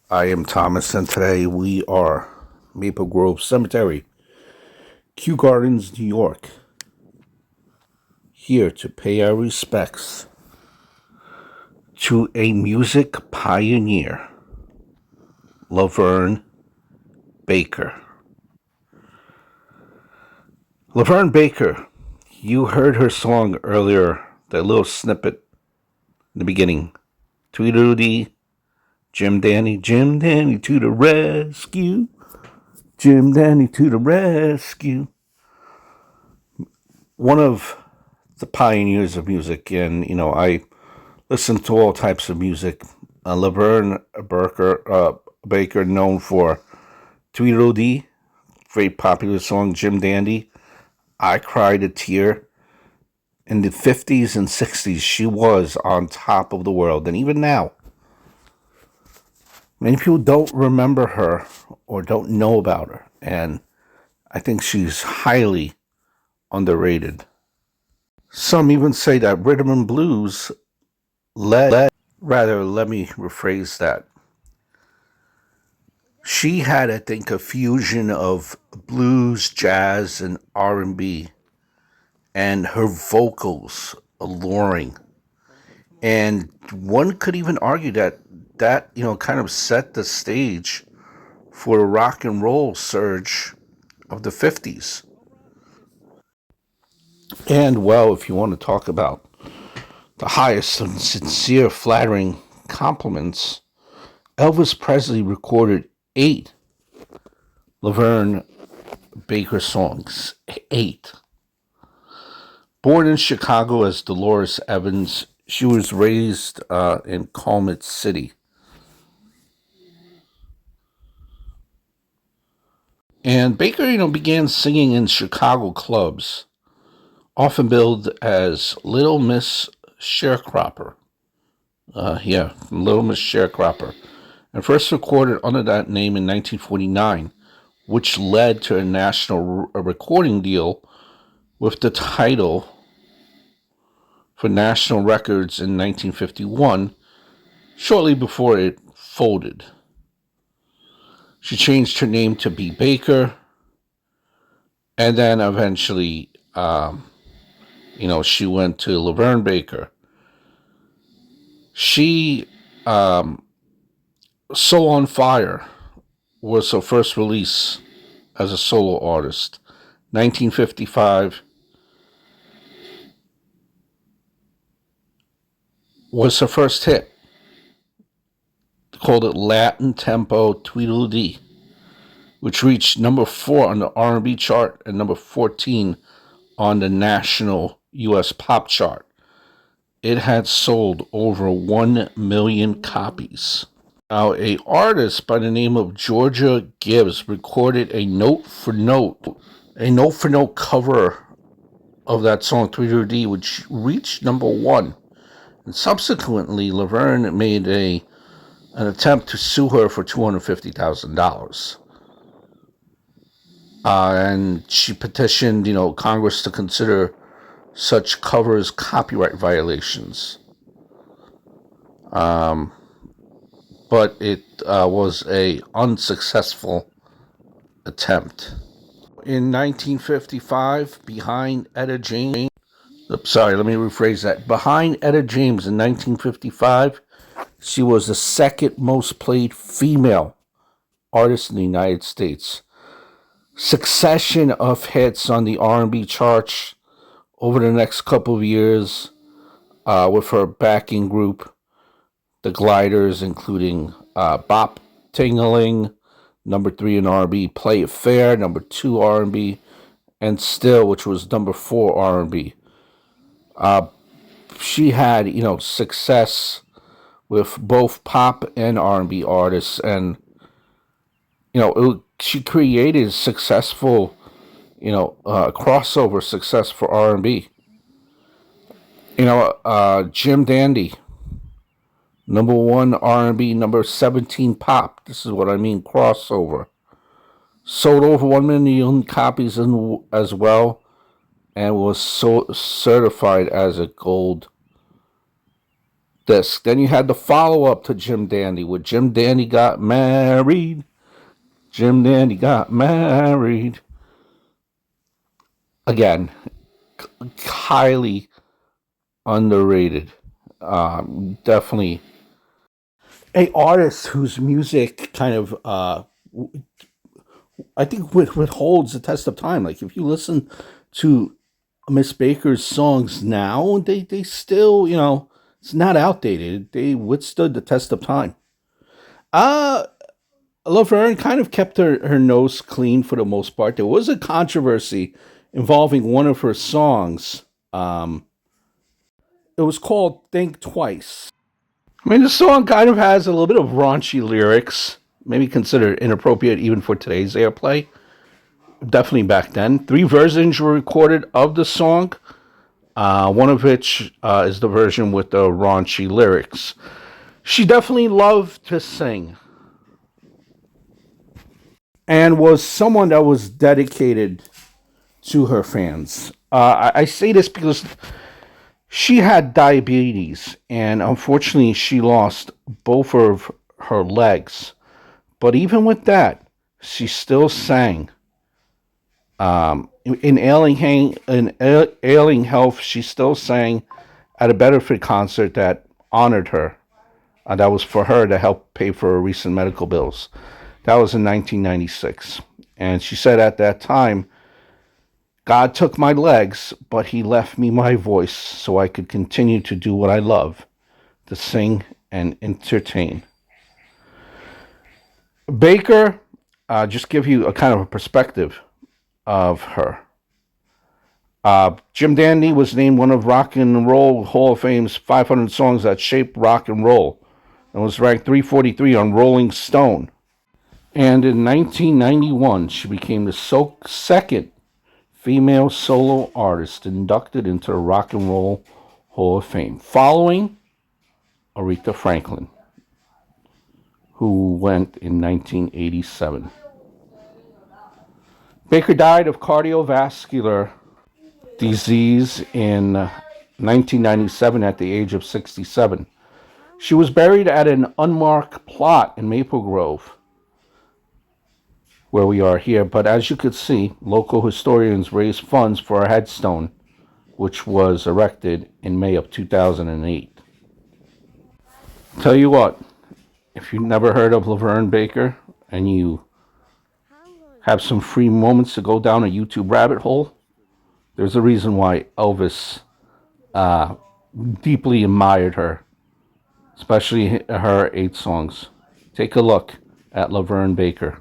I am Thomas, and today we are Maple Grove Cemetery, Kew Gardens, New York, here to pay our respects to a music pioneer, Laverne Baker. Laverne Baker, you heard her song earlier, that little snippet in the beginning. Tweedledee, Jim Dandy to the rescue. Jim Dandy to the rescue. One of the pioneers of music, and I listen to all types of music. Laverne Baker, known for Tweedledee, very popular song. Jim Dandy, I Cried a Tear. In the 50s and 60s, she was on top of the world, and even now, many people don't remember her or don't know about her, and I think she's highly underrated. Some even say that rhythm and blues let me rephrase that. She had, I think, a fusion of blues, jazz, and R&B, and her vocals alluring. And one could even argue that kind of set the stage for the rock and roll surge of the 50s. And well, if you want to talk about the highest and sincere, flattering compliments, Elvis Presley recorded 8 Laverne Baker songs. 8. Born in Chicago as Dolores Evans, she was raised in Comets City. And Baker, began singing in Chicago clubs, often billed as Little Miss Sharecropper. Little Miss Sharecropper. And first recorded under that name in 1949, which led to a national recording deal with the title for National Records in 1951, shortly before it folded. She changed her name to B. Baker, and then eventually, she went to Laverne Baker. She, So on Fire was her first release as a solo artist. 1955 was her first hit. They called it Latin Tempo Tweedledee, which reached number 4 on the R&B chart and number 14 on the national U.S. pop chart. It had sold over 1 million copies. Now, a artist by the name of Georgia Gibbs recorded a note-for-note cover of that song Tweedledee, which reached number 1. And subsequently, Laverne made an attempt to sue her for $250,000. And she petitioned, Congress to consider such covers copyright violations. But it was a unsuccessful attempt. In 1955, behind Etta James, Behind Etta James in 1955, she was the second most played female artist in the United States. Succession of hits on the R&B charts over the next couple of years with her backing group, the Gliders, including Bop Tingling, number 3 in R&B, Play It Fair, number 2 R&B, and Still, which was number 4 R&B. She had, success with both pop and R&B artists, and she created successful, crossover success for R&B. Jim Dandy, number 1 R&B, number 17 pop. This is what I mean, crossover. Sold over 1 million copies as well, and was certified as a gold disc. Then you had the follow up to Jim Dandy, where Jim Dandy got married. Jim Dandy got married. Again, highly underrated. Definitely a artist whose music kind of, I think, withholds the test of time. Like if you listen to Miss Baker's songs now, they still, it's not outdated. They withstood the test of time. Uh Laverne kind of kept her nose clean for the most part. There was a controversy involving one of her songs. Um, it was called "Think Twice." I mean, the song kind of has a little bit of raunchy lyrics, maybe considered inappropriate even for today's airplay. Definitely back then. Three versions were recorded of the song. One of which is the version with the raunchy lyrics. She definitely loved to sing and was someone that was dedicated to her fans. I say this because she had diabetes, and unfortunately, she lost both of her legs. But even with that, she still sang. In ailing health, she still sang at a benefit concert that honored her. That was for her to help pay for her recent medical bills. That was in 1996. And she said at that time, God took my legs, but he left me my voice so I could continue to do what I love, to sing and entertain. Baker, just give you a kind of a perspective of her. Jim Dandy was named one of Rock and Roll Hall of Fame's 500 songs that shaped rock and roll and was ranked 343 on Rolling Stone. And in 1991, she became the second female solo artist inducted into the Rock and Roll Hall of Fame, following Aretha Franklin, who went in 1987. Baker died of cardiovascular disease in 1997 at the age of 67. She was buried at an unmarked plot in Maple Grove, where we are here, but as you could see, local historians raised funds for a headstone, which was erected in May of 2008. Tell you what, if you've never heard of Laverne Baker and you have some free moments to go down a YouTube rabbit hole, there's a reason why Elvis uh, deeply admired her, especially her 8 songs. Take a look at Laverne Baker.